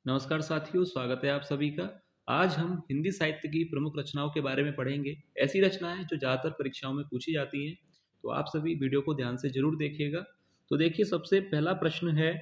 नमस्कार साथियों, स्वागत है आप सभी का। आज हम हिंदी साहित्य की प्रमुख रचनाओं के बारे में पढ़ेंगे। ऐसी रचनाएं जो ज़्यादातर परीक्षाओं में पूछी जाती हैं, तो आप सभी वीडियो को ध्यान से जरूर देखिएगा। तो देखिए, सबसे पहला प्रश्न है,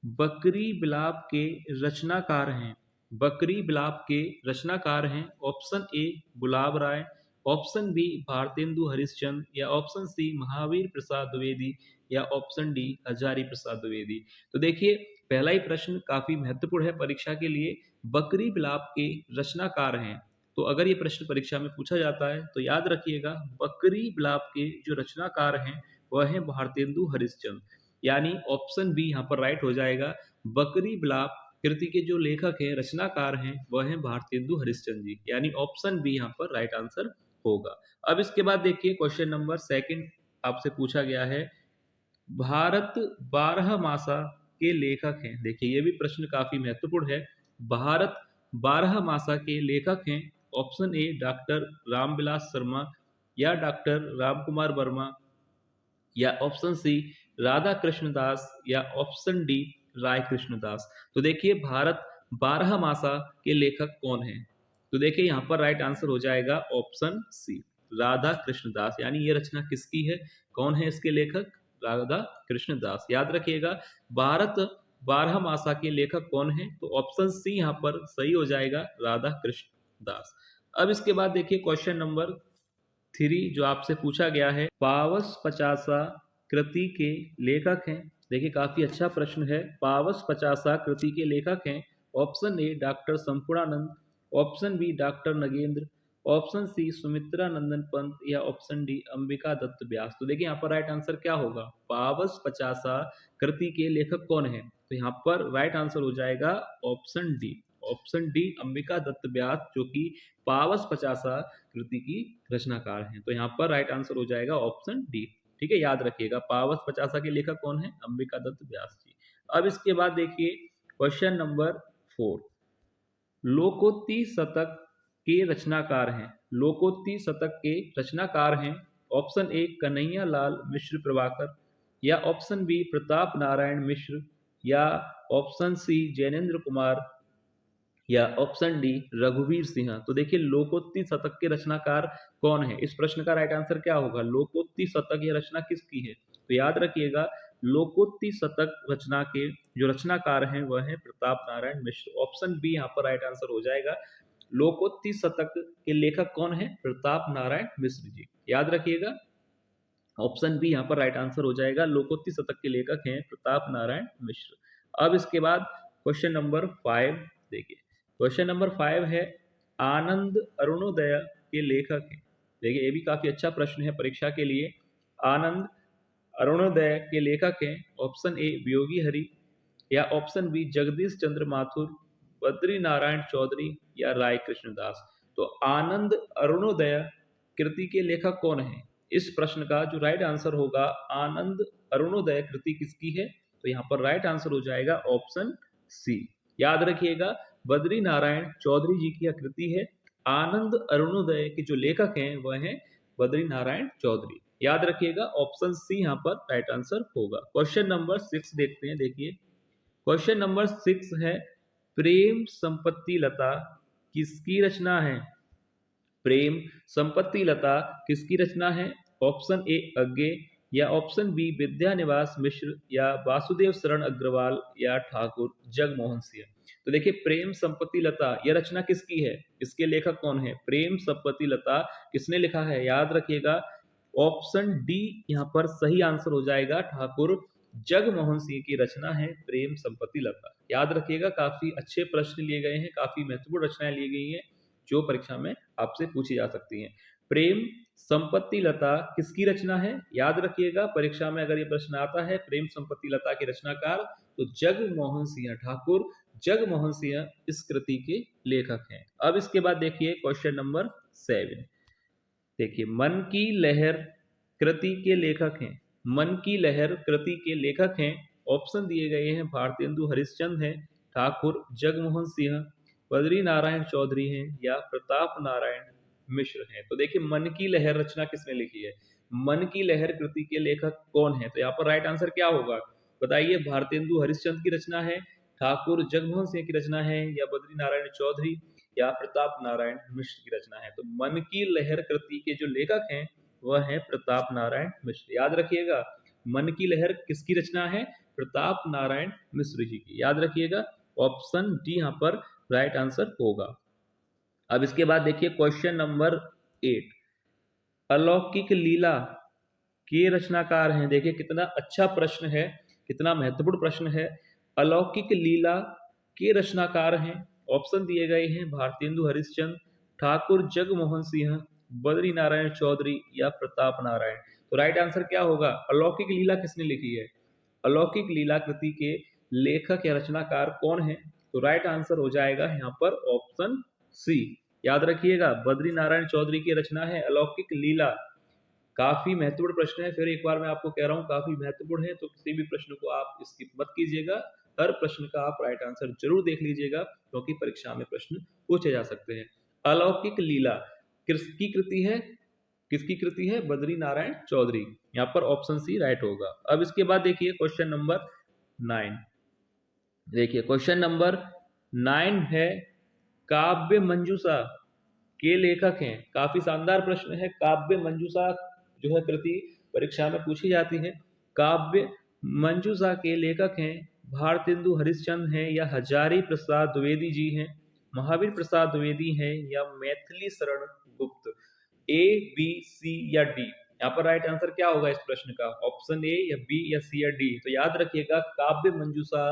बकरी बिलाप के रचनाकार हैं। बकरी बिलाप के रचनाकार हैं option A Gulab Rai, option B Bharatendu Harishchandra, या ऑप्शन सी महावीर प्रसाद द्विवेदी, या ऑप्शन डी हजारी प्रसाद द्विवेदी। तो देखिए, पहला ही प्रश्न काफी महत्वपूर्ण है परीक्षा के लिए। बकरी बिलाप के रचनाकार हैं। तो अगर ये प्रश्न परीक्षा में पूछा जाता है तो याद रखिएगा, बकरी बिलाप के जो रचनाकार हैं वह है भारतेंदु हरिश्चंद्र, यानी ऑप्शन बी यहाँ पर राइट हो जाएगा। बकरी बिलाप कृति के जो लेखक हैं, रचनाकार हैं, वह है भारतेंदु हरिश्चंद्र जी, यानी ऑप्शन बी यहाँ पर राइट आंसर होगा। अब इसके बाद देखिए, क्वेश्चन नंबर सेकंड आपसे पूछा गया है, भारत बारहमासा के लेखक हैं। देखिए, ये भी प्रश्न काफी महत्वपूर्ण है। भारत बारहमासा के लेखक हैं option A doctor Ramvilas Sharma, या डॉक्टर रामकुमार वर्मा, या ऑप्शन सी राधा कृष्णदास, या ऑप्शन डी राय कृष्णदास। तो देखिए, भारत बारहमासा के लेखक कौन हैं? तो देखिए, यहाँ पर राइट आंसर हो जाएगा ऑप्शन सी राधा कृष्णदास, यानी ये रचना किसकी है, कौन है इसके लेखक? राधा कृष्णदास। याद रखिएगा, भारत बारहमासा के लेखक कौन है? तो ऑप्शन सी यहाँ पर सही हो जाएगा, राधा कृष्णदास। अब इसके बाद देखिए, क्वेश्चन नंबर 3 जो आपसे पूछा गया है, पावस पचासा कृति के लेखक हैं। देखिए, काफी अच्छा प्रश्न है। पावस पचासा कृति के लेखक हैं option A doctor Sampurnanand, option B doctor Nagendra, option C Sumitra Nandan Pant, या ऑप्शन डी अंबिका दत्त व्यास। तो देखिए, यहाँ पर राइट आंसर क्या होगा? पावस पचासा कृति के लेखक कौन है? तो यहाँ पर राइट आंसर हो जाएगा option D. Option D Ambika Dutt Vyas, जो कि पावस पचासा कृति की रचनाकार हैं। तो यहाँ पर राइट आंसर हो जाएगा ऑप्शन डी। ठीक है, याद रखिएगा, पावस पचासा के लेखक कौन है? अंबिका दत्त व्यास जी। अब इसके बाद देखिए, क्वेश्चन नंबर 4, लोकोक्ति शतक के रचनाकार हैं। लोकोक्ति शतक के रचनाकार हैं ऑप्शन ए कन्हैया लाल मिश्र प्रभाकर, या ऑप्शन बी प्रताप नारायण मिश्र, या ऑप्शन सी जैनेन्द्र कुमार, या ऑप्शन डी रघुवीर सिंह। तो देखिए, लोकोक्ति शतक के रचनाकार कौन है? इस प्रश्न का राइट आंसर क्या होगा? लोकोक्ति शतक ये रचना किसकी है? तो याद रखिएगा, लोकोक्ति शतक रचना के जो रचनाकार हैं वह है प्रताप नारायण मिश्र। ऑप्शन बी यहाँ पर राइट आंसर हो जाएगा। लोकोक्ति शतक के लेखक कौन है? प्रताप नारायण मिश्र जी। याद रखिएगा, ऑप्शन बी यहाँ पर राइट आंसर हो जाएगा। लोकोक्ति शतक के लेखक हैं प्रताप नारायण मिश्र। अब इसके बाद क्वेश्चन नंबर 5 देखिए। क्वेश्चन नंबर 5 है, आनंद अरुणोदय के लेखक हैं। देखिए, ये भी काफी अच्छा प्रश्न है परीक्षा के लिए। आनंद अरुणोदय के लेखक हैं ऑप्शन ए वियोगी हरि, या ऑप्शन बी जगदीश चंद्र माथुर, बद्री नारायण चौधरी, या राय कृष्णदास। तो आनंद अरुणोदय कृति के लेखक कौन है? इस प्रश्न का जो राइट आंसर होगा, आनंद अरुणोदय कृति किसकी है? तो यहाँ पर राइट आंसर हो जाएगा ऑप्शन सी। याद रखिएगा, बद्री नारायण चौधरी जी की कृति है। आनंद अरुणोदय के जो लेखक हैं वह हैं बद्री नारायण चौधरी। याद रखिएगा, ऑप्शन सी यहाँ पर राइट आंसर होगा। क्वेश्चन नंबर 6 देखते हैं। देखिए, क्वेश्चन नंबर 6 है, प्रेम संपत्ति लता किसकी रचना है? प्रेम संपत्ति लता किसकी रचना है? ऑप्शन ए अज्ञे, या ऑप्शन बी विद्यानिवास मिश्र, या वासुदेव शरण अग्रवाल, या ठाकुर जगमोहन सिंह। तो देखिए, प्रेम संपत्ति लता यह रचना किसकी है? इसके लेखक कौन है? प्रेम संपत्ति लता किसने लिखा है? याद रखिएगा, ऑप्शन डी यहाँ पर सही आंसर हो जाएगा। ठाकुर जगमोहन सिंह की रचना है प्रेम संपत्ति लता। याद रखिएगा, काफी अच्छे प्रश्न लिए गए हैं, काफी महत्वपूर्ण रचनाएं ली गई हैं जो परीक्षा में आपसे पूछी जा सकती हैं। प्रेम संपत्ति लता किसकी रचना है? याद रखिएगा, परीक्षा में अगर ये प्रश्न आता है, प्रेम संपत्ति लता के रचनाकार, तो जगमोहन सिंह, ठाकुर जगमोहन सिंह इस कृति के लेखक हैं। अब इसके बाद देखिए, क्वेश्चन नंबर 7 देखिए, मन की लहर कृति के लेखक हैं। मन की लहर कृति के लेखक हैं, ऑप्शन दिए गए हैं, भारतेंदु हरिश्चंद्र हैं, ठाकुर जगमोहन सिंह, बद्री नारायण चौधरी हैं, या प्रताप नारायण मिश्र हैं। तो देखिए, मन की लहर रचना किसने लिखी है? मन की लहर कृति के लेखक कौन है? तो यहाँ पर राइट आंसर क्या होगा? बताइए, भारतेंदु हरिश्चंद्र की रचना है, ठाकुर जगमोहन सिंह की रचना है या बद्री नारायण चौधरी या प्रताप नारायण मिश्र की रचना है। तो मन की लहर कृति के जो लेखक हैं वह है प्रताप नारायण मिश्र। याद रखिएगा, मन की लहर किसकी रचना है? प्रताप नारायण मिश्र जी की। याद रखिएगा, ऑप्शन डी यहाँ पर राइट आंसर होगा। अब इसके बाद देखिए क्वेश्चन नंबर 8, अलौकिक लीला के रचनाकार हैं। देखिए कितना अच्छा प्रश्न है, कितना महत्वपूर्ण प्रश्न है। अलौकिक लीला के रचनाकार हैं, ऑप्शन दिए गए हैं भारतेंदु हरिश्चंद्र, ठाकुर जगमोहन सिंह, बद्री नारायण चौधरी या प्रताप नारायण। तो राइट आंसर क्या होगा? अलौकिक लीला किसने लिखी है? अलौकिक लीला कृति के लेखक या रचनाकार कौन है? तो राइट आंसर हो जाएगा यहाँ पर ऑप्शन सी। याद रखिएगा, बद्री नारायण चौधरी की रचना है अलौकिक लीला। काफी महत्वपूर्ण प्रश्न है, फिर एक बार मैं आपको कह रहा हूँ काफी महत्वपूर्ण है, तो किसी भी प्रश्न को आप स्किप मत कीजिएगा। हर प्रश्न का आप राइट आंसर जरूर देख लीजिएगा, क्योंकि परीक्षा में प्रश्न पूछे जा सकते हैं। अलौकिक लीला किसकी कृति है? किसकी कृति है? बद्री नारायण चौधरी। यहाँ पर ऑप्शन सी राइट होगा। अब इसके बाद देखिए क्वेश्चन नंबर 9। देखिए क्वेश्चन नंबर 9 है, काव्य मंजूषा के लेखक हैं। काफी शानदार प्रश्न है। काव्य मंजूषा जो है कृति परीक्षा में पूछी जाती है। काव्य मंजूषा के लेखक हैं भारतेंदु हरिश्चंद्र हैं या हजारी प्रसाद द्विवेदी जी हैं, महावीर प्रसाद द्विवेदी हैं या मैथिली शरण गुप्त। ए, बी, सी या डी। यहाँ पर राइट आंसर क्या होगा इस प्रश्न का? ऑप्शन ए या बी या सी या डी। तो याद रखिएगा, काव्य मंजूषा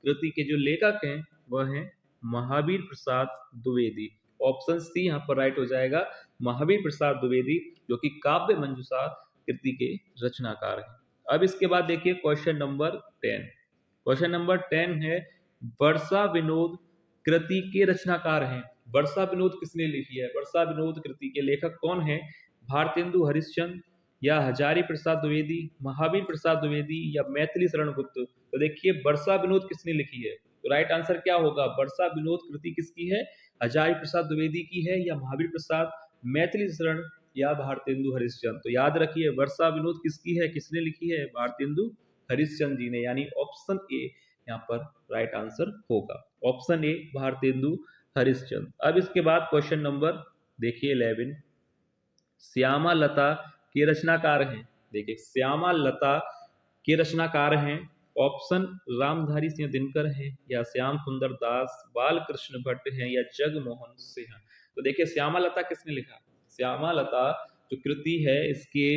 कृति के जो लेखक हैं वह हैं महावीर प्रसाद द्विवेदी। ऑप्शन सी यहाँ पर राइट हो जाएगा, महावीर प्रसाद द्विवेदी, जो कि काव्य मंजूषा कृति के रचनाकार हैं। अब इसके बाद देखिए क्वेश्चन नंबर 10। क्वेश्चन नंबर 10 है, वर्षा विनोद कृति के रचनाकार हैं। वर्षा विनोद किसने लिखी है? वर्षा विनोद कृति के लेखक कौन है? भारतेंदु हरिश्चंद्र या हजारी प्रसाद द्विवेदी, महावीर प्रसाद द्विवेदी या मैथिली शरण गुप्त। तो देखिए वर्षा विनोद किसने लिखी है? तो राइट आंसर क्या होगा? वर्षा विनोद कृति किसकी है? हजारी प्रसाद द्विवेदी की है या महावीर प्रसाद, मैथिली शरण या भारतेंदु हरिश्चंद्र। तो याद रखिए, वर्षा विनोद किसकी है? किसने लिखी है? भारतेंदु हरिश्चंद्र जी ने, यानी ऑप्शन ए यहाँ पर राइट आंसर होगा। Option A Bharatendu Harishchandra. अब इसके बाद क्वेश्चन नंबर देखिए 11, श्यामा लता के रचनाकार हैं। देखिए श्यामा लता के रचनाकार हैं, ऑप्शन रामधारी सिंह दिनकर हैं या श्याम सुंदर दास, बालकृष्ण भट्ट हैं या जगमोहन सिंह। तो देखिए श्यामा लता किसने लिखा? श्यामा लता जो कृति है इसके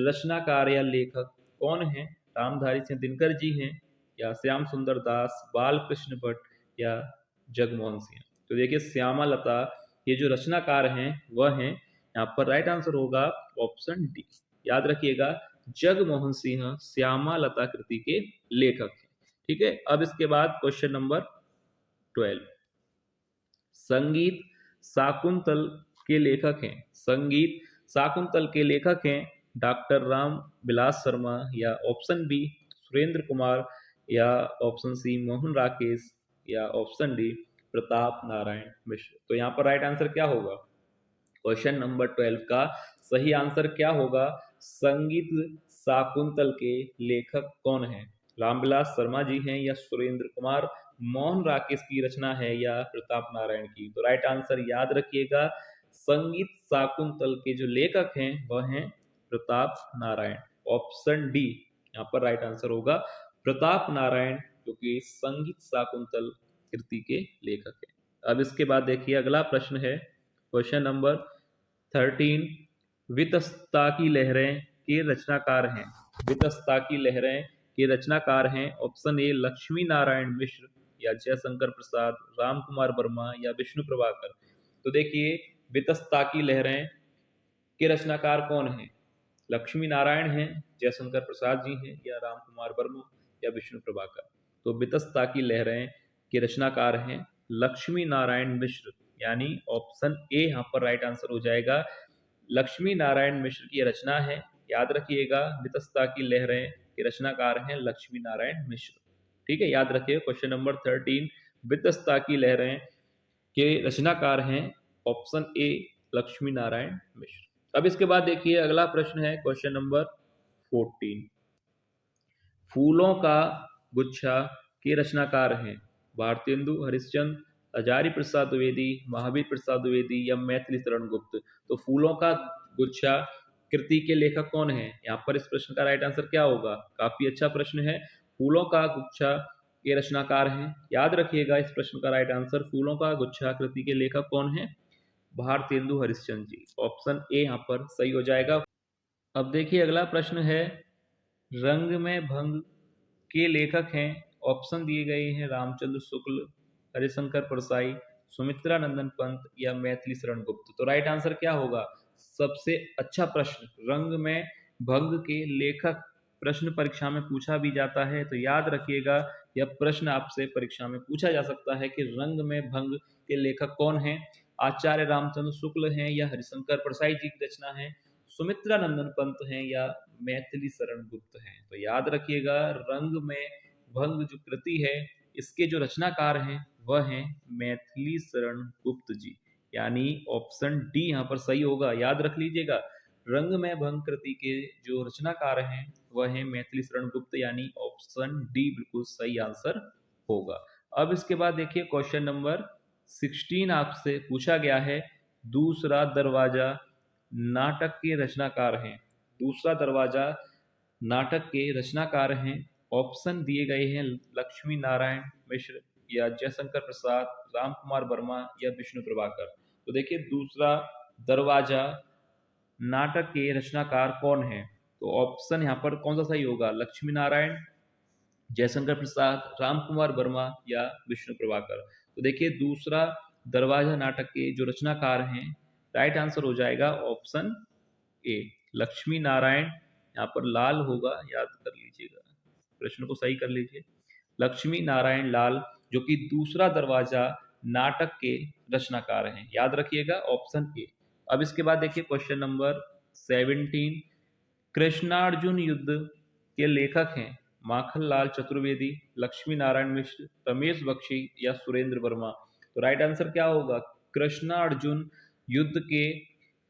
रचनाकार या लेखक कौन है? रामधारी सिंह दिनकर जी हैं या श्याम सुंदर दास, बालकृष्ण भट्ट या जगमोहन सिंह। तो देखिए श्यामा लता ये जो रचनाकार हैं वह हैं, यहाँ पर राइट आंसर होगा ऑप्शन डी। याद रखिएगा, जगमोहन सिंह श्यामा लता कृति के लेखक हैं। ठीक है। अब इसके बाद क्वेश्चन नंबर 12, संगीत शाकुंतल के लेखक हैं। संगीत शाकुंतल के लेखक हैं डॉक्टर राम विलास शर्मा या ऑप्शन बी सुरेंद्र कुमार या ऑप्शन सी मोहन राकेश या ऑप्शन डी प्रताप नारायण मिश्र। तो यहाँ पर राइट आंसर क्या होगा? क्वेश्चन नंबर 12 का सही आंसर क्या होगा? संगीत शाकुंतल के लेखक कौन है? रामविलास शर्मा जी हैं या सुरेंद्र कुमार, मोहन राकेश की रचना है या प्रताप नारायण की। तो राइट आंसर याद रखिएगा, संगीत शाकुंतल के जो लेखक हैं वह हैं प्रताप नारायण। ऑप्शन डी यहाँ पर राइट आंसर होगा, प्रताप नारायण, जो कि संगीत शाकुंतल कृति के लेखक हैं। अब इसके बाद देखिए अगला प्रश्न है क्वेश्चन नंबर 13, वितस्ता की लहरें के रचनाकार हैं। वितस्ता की लहरें के रचनाकार हैं, ऑप्शन ए लक्ष्मी नारायण मिश्र या जयशंकर प्रसाद, राम कुमार वर्मा या विष्णु प्रभाकर। तो देखिए वितस्ता की लहरें के रचनाकार कौन हैं? लक्ष्मी नारायण हैं, जयशंकर प्रसाद जी हैं या राम कुमार वर्मा या विष्णु प्रभाकर। तो वितस्ता की लहरें के रचनाकार हैं लक्ष्मी नारायण मिश्र, यानी ऑप्शन ए यहाँ पर राइट आंसर हो जाएगा। लक्ष्मी नारायण मिश्र की रचना है। याद रखिएगा, वितस्ता की लहरें के रचनाकार हैं लक्ष्मी नारायण मिश्र। ठीक है, याद रखिए क्वेश्चन नंबर 13, वितस्ता की लहरें के रचनाकार हैं ऑप्शन ए लक्ष्मी नारायण मिश्र। अब इसके बाद देखिए अगला प्रश्न है क्वेश्चन नंबर 14, फूलों का गुच्छा के रचनाकार हैं। भारतेंदु हरिश्चंद्र, हजारी प्रसाद द्विवेदी, महावीर प्रसाद द्विवेदी या मैथिली शरण गुप्त। तो फूलों का गुच्छा कृति के लेखक कौन है? यहाँ पर इस प्रश्न का राइट आंसर क्या होगा? काफी अच्छा प्रश्न है। फूलों का गुच्छा के रचनाकार हैं, याद रखिएगा इस प्रश्न का राइट आंसर फूलों का गुच्छा कृति के लेखक कौन है? भारतेंदु हरिश्चंद्र जी। ऑप्शन ए यहाँ पर सही हो जाएगा। अब देखिए अगला प्रश्न है, रंग में भंग के लेखक हैं। ऑप्शन दिए गए हैं रामचंद्र शुक्ल, हरिशंकर परसाई, सुमित्रा नंदन पंत या मैथिली शरण गुप्त। तो राइट आंसर क्या होगा? सबसे अच्छा प्रश्न, रंग में भंग के लेखक प्रश्न परीक्षा में पूछा भी जाता है, तो याद रखिएगा यह प्रश्न आपसे परीक्षा में पूछा जा सकता है कि रंग में भंग के लेखक कौन हैं? आचार्य रामचंद्र शुक्ल हैं या हरिशंकर परसाई जी की रचना है, सुमित्रा नंदन पंत हैं या मैथिली शरण गुप्त हैं। तो याद रखिएगा रंग में भंग जो कृति है इसके जो रचनाकार हैं वह हैं मैथिली शरण गुप्त जी, यानी ऑप्शन डी यहाँ पर सही होगा। याद रख लीजिएगा रंग में भंग कृति के जो रचनाकार हैं वह हैं मैथिली शरण गुप्त, यानी ऑप्शन डी बिल्कुल सही आंसर होगा। अब इसके बाद देखिए क्वेश्चन नंबर 16 आपसे पूछा गया है, दूसरा दरवाजा नाटक के रचनाकार हैं। दूसरा दरवाजा नाटक के रचनाकार हैं। ऑप्शन दिए गए हैं लक्ष्मी नारायण मिश्र या जयशंकर प्रसाद, राम कुमार वर्मा या विष्णु प्रभाकर। तो देखिए दूसरा दरवाजा नाटक के रचनाकार कौन है? तो ऑप्शन यहाँ पर कौन सा सही होगा? लक्ष्मी नारायण, जयशंकर प्रसाद, राम कुमार वर्मा या विष्णु प्रभाकर। तो देखिए दूसरा दरवाजा नाटक के जो रचनाकार हैं, राइट आंसर हो जाएगा ऑप्शन ए लक्ष्मी नारायण। यहाँ पर लाल होगा, याद कर लीजिएगा, प्रश्न को सही कर लीजिए। लक्ष्मी नारायण लाल जो कि दूसरा दरवाजा नाटक के रचनाकार हैं, याद रखिएगा ऑप्शन ए। अब इसके बाद देखिए क्वेश्चन नंबर 17, कृष्णार्जुन युद्ध के लेखक हैं माखनलाल चतुर्वेदी, लक्ष्मी नारायण मिश्र, रमेश बख्शी या सुरेंद्र वर्मा। तो राइट आंसर क्या होगा? कृष्णार्जुन युद्ध के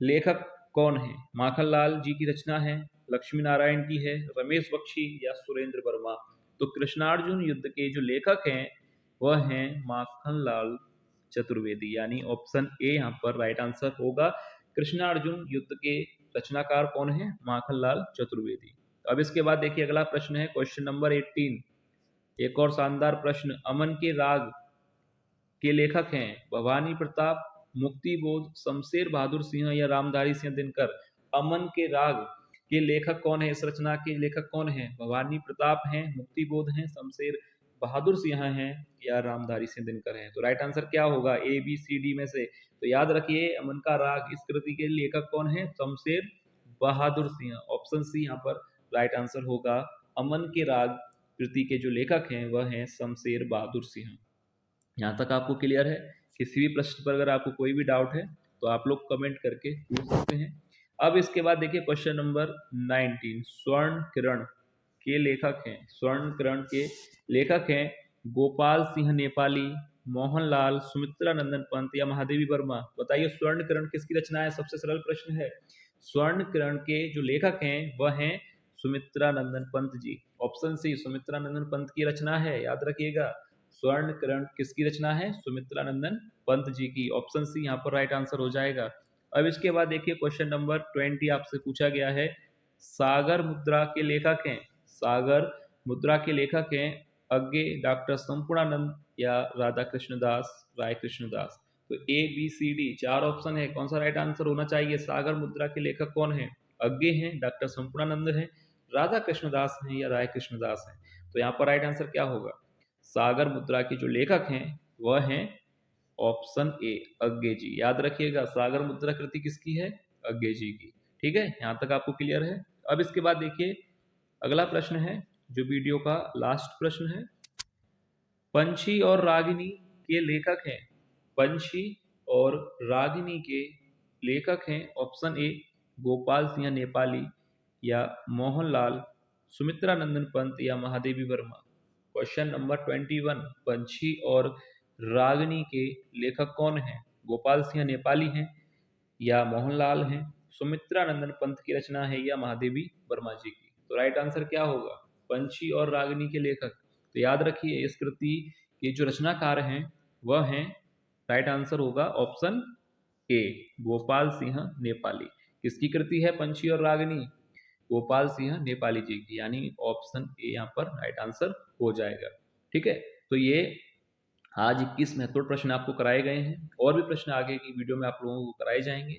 लेखक कौन है? माखनलाल जी की रचना है, लक्ष्मी नारायण की है, रमेश बख्शी या सुरेंद्र वर्मा। तो कृष्णार्जुन युद्ध के जो लेखक हैं वह हैं माखनलाल चतुर्वेदी, यानी ऑप्शन ए यहाँ पर राइट आंसर होगा। कृष्णार्जुन युद्ध के रचनाकार कौन है? माखनलाल चतुर्वेदी। अब इसके बाद देखिए अगला प्रश्न है क्वेश्चन नंबर 18, एक और शानदार प्रश्न, अमन के राग के लेखक हैं भवानी प्रताप, मुक्ति बोध, शमशेर बहादुर सिंह या रामधारी सिंह दिनकर। अमन के राग के लेखक कौन है? इस रचना के लेखक कौन है? भवानी प्रताप हैं, मुक्ति बोध हैं, शमशेर बहादुर सिंह हैं या रामधारी सिंह दिनकर हैं। तो राइट आंसर क्या होगा ए बी सी डी में से? तो याद रखिए अमन का राग इस कृति के लेखक कौन है? शमशेर बहादुर सिंह। ऑप्शन सी यहाँ पर राइट आंसर होगा। अमन के राग कृति के जो लेखक हैं वह हैं शमशेर बहादुर सिंह। यहाँ तक आपको क्लियर है? किसी भी प्रश्न पर अगर आपको कोई भी डाउट है तो आप लोग कमेंट करके पूछ सकते हैं। अब इसके बाद देखिए क्वेश्चन नंबर 19, स्वर्ण किरण के लेखक हैं, स्वर्ण किरण के लेखक हैं गोपाल सिंह नेपाली, मोहनलाल, सुमित्रा नंदन पंत या महादेवी वर्मा। बताइए स्वर्ण किरण किसकी रचना है? सबसे सरल प्रश्न है। स्वर्ण किरण के जो लेखक हैं वह हैं सुमित्रा नंदन पंत जी। ऑप्शन सी सुमित्रा नंदन पंत की रचना है, याद रखिएगा स्वर्ण किरण किसकी रचना है? सुमित्रा नंदन पंत जी की। ऑप्शन सी यहाँ पर राइट आंसर हो जाएगा। अब इसके बाद देखिए क्वेश्चन नंबर 20 आपसे पूछा गया है, सागर मुद्रा के लेखक हैं, सागर मुद्रा के लेखक हैं अज्ञे, डॉक्टर संपूर्णानंद या राधा कृष्णदास, राय कृष्णदास। तो A B C D 4 option है, कौन सा राइट आंसर होना चाहिए? सागर मुद्रा के लेखक कौन है? अज्ञे हैं, डॉक्टर संपूर्णानंद है, राधा कृष्णदास हैं या राय कृष्णदास हैं। तो यहाँ पर राइट आंसर क्या होगा? सागर मुद्रा के जो लेखक हैं वह हैं ऑप्शन ए अज्ञे जी। याद रखिएगा सागर मुद्रा कृति किसकी है? अज्ञे जी की। ठीक है, यहाँ तक आपको क्लियर है? अब इसके बाद देखिए अगला प्रश्न है जो वीडियो का लास्ट प्रश्न है, पंछी और रागिनी के लेखक हैं, पंछी और रागिनी के लेखक हैं ऑप्शन ए गोपाल सिंह नेपाली या मोहनलाल, सुमित्रा नंदन पंत या महादेवी वर्मा। क्वेश्चन नंबर 21, पंछी और रागिनी के लेखक कौन हैं? गोपाल सिंह नेपाली हैं या मोहनलाल हैं, सुमित्रा नंदन पंत की रचना है या महादेवी वर्मा जी की। तो राइट आंसर क्या होगा? पंछी और रागिनी के लेखक। तो याद रखिए इस कृति ये जो रचनाकार हैं वह हैं, राइट आंसर होगा ऑप्शन ए, गोपाल सिंह नेपाली। किसकी कृति है पंछी और रागिनी? गोपाल सिंह नेपाली जी की, यानी ऑप्शन ए यहाँ पर राइट आंसर हो जाएगा। ठीक है, तो ये आज 21 महत्वपूर्ण प्रश्न आपको कराए गए हैं, और भी प्रश्न आगे की वीडियो में आप लोगों को कराए जाएंगे।